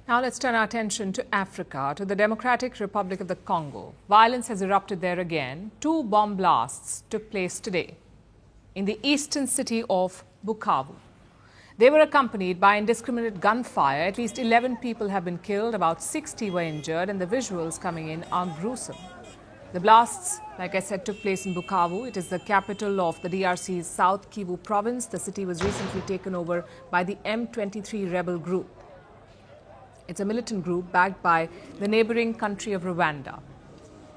Now let's turn our attention to Africa, to the Democratic Republic of the Congo. Violence has erupted there again. 2 bomb blasts took place today in the eastern city of Bukavu. They were accompanied by indiscriminate gunfire. At least 11 people have been killed, about 60 were injured, and the visuals coming in are gruesome. The blasts, like I said, took place in Bukavu. It is the capital of the DRC's South Kivu province. The city was recently taken over by the M23 rebel group. It's a militant group backed by the neighboring country of Rwanda.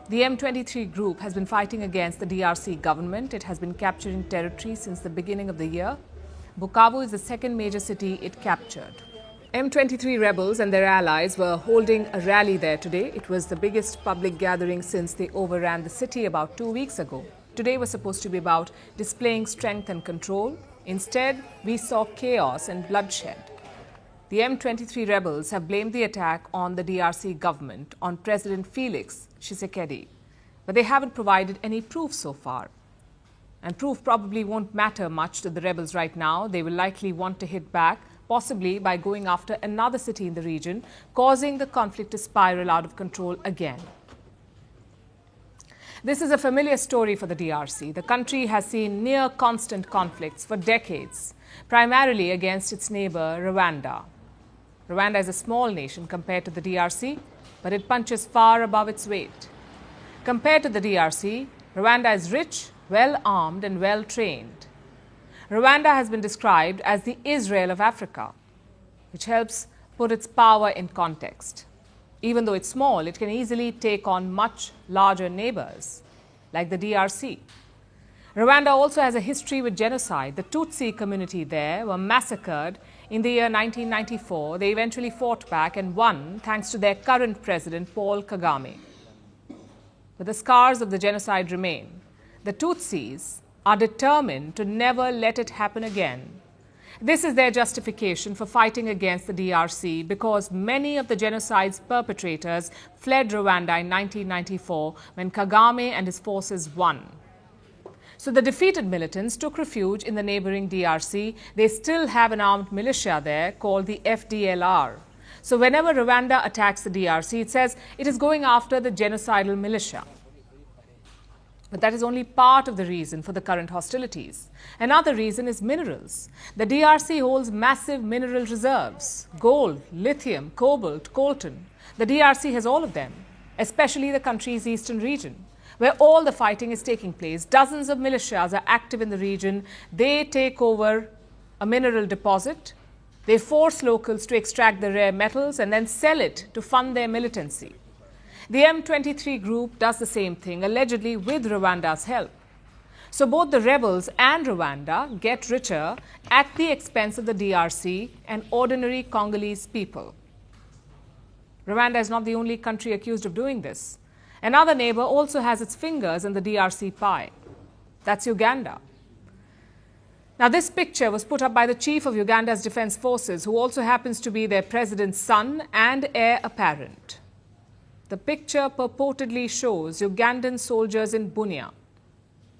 The M23 group has been fighting against the DRC government. It has been capturing territory since the beginning of the year. Bukavu is the second major city it captured. M23 rebels and their allies were holding a rally there today. It was the biggest public gathering since they overran the city about 2 weeks ago. Today was supposed to be about displaying strength and control. Instead, we saw chaos and bloodshed. The M23 rebels have blamed the attack on the DRC government, on President Felix Tshisekedi. But they haven't provided any proof so far. And proof probably won't matter much to the rebels right now. They will likely want to hit back, possibly by going after another city in the region, causing the conflict to spiral out of control again. This is a familiar story for the DRC. The country has seen near constant conflicts for decades, primarily against its neighbor, Rwanda. Rwanda is a small nation compared to the DRC, but it punches far above its weight. Compared to the DRC, Rwanda is rich, well-armed and well-trained. Rwanda has been described as the Israel of Africa, which helps put its power in context. Even though it's small, it can easily take on much larger neighbors, like the DRC. Rwanda also has a history with genocide. The Tutsi community there were massacred in the year 1994. They eventually fought back and won thanks to their current president, Paul Kagame. But the scars of the genocide remain. The Tutsis are determined to never let it happen again. This is their justification for fighting against the DRC because many of the genocide's perpetrators fled Rwanda in 1994 when Kagame and his forces won. So the defeated militants took refuge in the neighboring DRC. They still have an armed militia there called the FDLR. So whenever Rwanda attacks the DRC, it says it is going after the genocidal militia. But that is only part of the reason for the current hostilities. Another reason is minerals. The DRC holds massive mineral reserves: gold, lithium, cobalt, coltan. The DRC has all of them, especially the country's eastern region, where all the fighting is taking place. Dozens of militias are active in the region. They take over a mineral deposit. They force locals to extract the rare metals and then sell it to fund their militancy. The M23 group does the same thing, allegedly with Rwanda's help. So both the rebels and Rwanda get richer at the expense of the DRC and ordinary Congolese people. Rwanda is not the only country accused of doing this. Another neighbor also has its fingers in the DRC pie. That's Uganda. Now, this picture was put up by the chief of Uganda's defense forces, who also happens to be their president's son and heir apparent. The picture purportedly shows Ugandan soldiers in Bunia.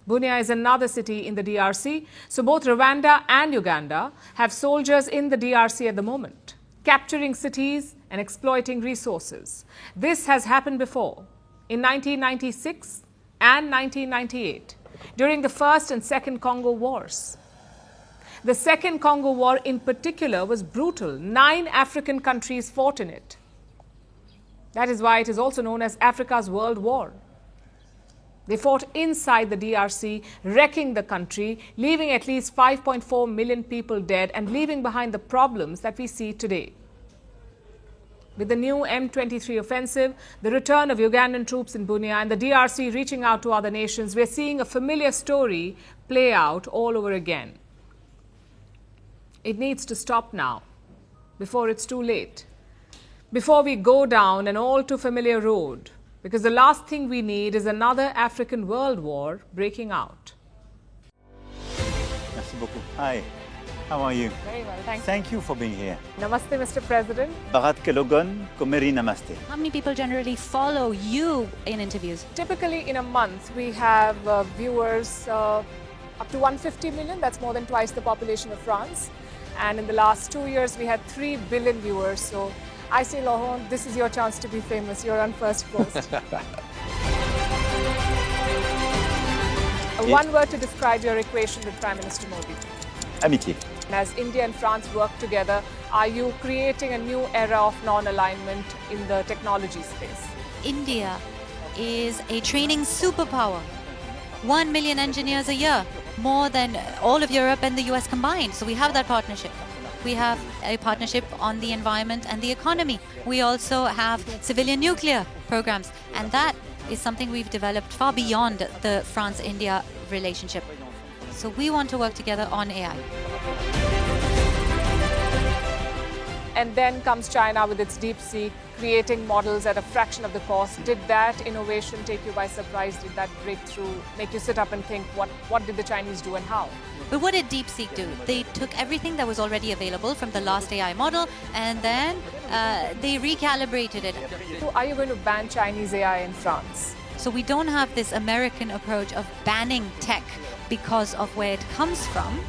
Bunia is another city in the DRC, so both Rwanda and Uganda have soldiers in the DRC at the moment, capturing cities and exploiting resources. This has happened before, in 1996 and 1998, during the First and Second Congo Wars. The Second Congo War in particular was brutal. 9 African countries fought in it. That is why it is also known as Africa's World War. They fought inside the DRC, wrecking the country, leaving at least 5.4 million people dead and leaving behind the problems that we see today. With the new M23 offensive, the return of Ugandan troops in Bunia and the DRC reaching out to other nations, we are seeing a familiar story play out all over again. It needs to stop now, before it's too late. Before we go down an all too familiar road, because the last thing we need is another African world war breaking out. Merci beaucoup. Hi, how are you? Very well, thank you. Thank you for being here. Namaste, Mr. President. Bharat Kelogon, Komeri Namaste. How many people generally follow you in interviews? Typically in a month, we have viewers up to 150 million. That's more than twice the population of France. And in the last 2 years, we had 3 billion viewers. So I say, Lohon, this is your chance to be famous. You're on first post. One word to describe your equation with Prime Minister Modi. Amitié. As India and France work together, are you creating a new era of non-alignment in the technology space? India is a training superpower. 1 million engineers a year, more than all of Europe and the US combined. So we have that partnership. We have a partnership on the environment and the economy. We also have civilian nuclear programs. And that is something we've developed far beyond the France-India relationship. So we want to work together on AI. And then comes China with its DeepSeek, creating models at a fraction of the cost. Did that innovation take you by surprise? Did that breakthrough make you sit up and think, what did the Chinese do and how? But what did DeepSeek do? They took everything that was already available from the last AI model and then they recalibrated it. So are you going to ban Chinese AI in France? So we don't have this American approach of banning tech because of where it comes from.